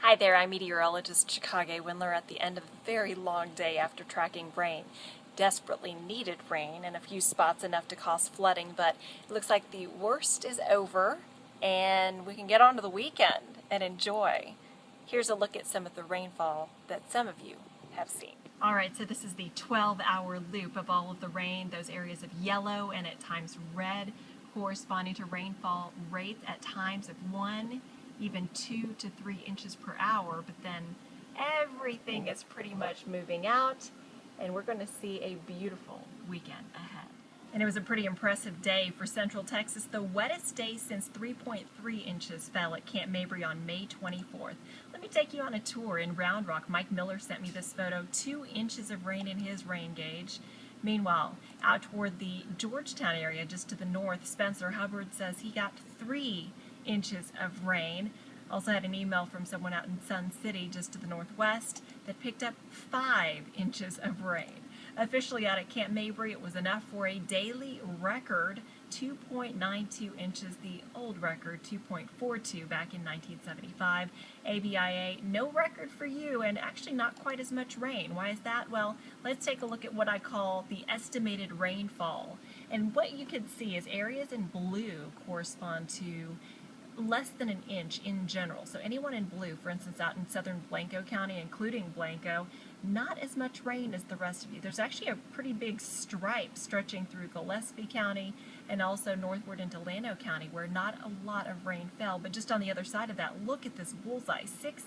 Hi there, I'm meteorologist Chikage Windler at the end of a very long day after tracking rain. Desperately needed rain in a few spots, enough to cause flooding, but it looks like the worst is over and we can get on to the weekend and enjoy. Here's a look at some of the rainfall that some of you have seen. Alright, so this is the 12-hour loop of all of the rain, those areas of yellow and at times red, corresponding to rainfall rates at times of 1, even 2 to 3 inches per hour, but then everything is pretty much moving out and we're going to see a beautiful weekend ahead. And it was a pretty impressive day for Central Texas, the wettest day since 3.3 inches fell at Camp Mabry on May 24th. Let me take you on a tour in Round Rock. Mike Miller sent me this photo, 2 inches of rain in his rain gauge. Meanwhile, out toward the Georgetown area, just to the north, Spencer Hubbard says he got 3 inches of rain. Also had an email from someone out in Sun City, just to the northwest, that picked up 5 inches of rain. Officially out at Camp Mabry, it was enough for a daily record, 2.92 inches, the old record, 2.42 back in 1975. ABIA, no record for you, and actually not quite as much rain. Why is that? Well, let's take a look at what I call the estimated rainfall. And what you can see is areas in blue correspond to less than an inch in general. So anyone in blue, for instance, out in southern Blanco County, including Blanco, not as much rain as the rest of you. There's actually a pretty big stripe stretching through Gillespie County and also northward into Llano County, where not a lot of rain fell. But just on the other side of that, look at this bullseye, 6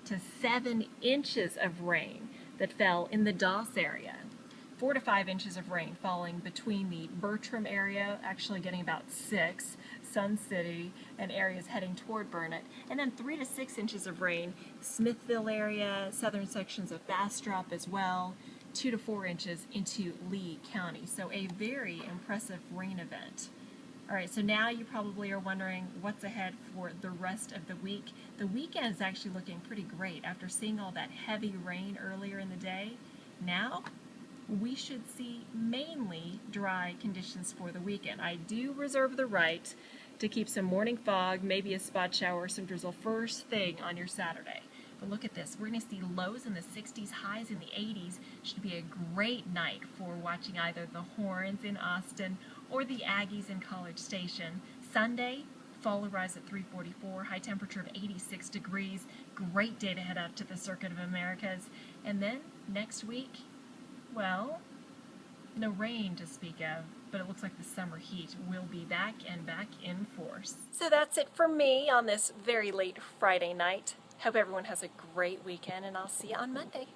to 7 inches of rain that fell in the Doss area. 4 to 5 inches of rain falling between the Bertram area, actually getting about 6, Sun City, and areas heading toward Burnett, and then 3 to 6 inches of rain, Smithville area, southern sections of Bastrop as well, 2 to 4 inches into Lee County. So a very impressive rain event. Alright, so now you probably are wondering what's ahead for the rest of the week. The weekend is actually looking pretty great after seeing all that heavy rain earlier in the day. Now, we should see mainly dry conditions for the weekend. I do reserve the right to keep some morning fog, maybe a spot shower, some drizzle first thing on your Saturday. But look at this. We're going to see lows in the 60s, highs in the 80s. Should be a great night for watching either the Horns in Austin or the Aggies in College Station. Sunday, fall will rise at 3:44, high temperature of 86 degrees. Great day to head out to the Circuit of Americas. And then next week, well, no rain to speak of, but it looks like the summer heat will be back and back in force. So that's it for me on this very late Friday night. Hope everyone has a great weekend, and I'll see you on Monday.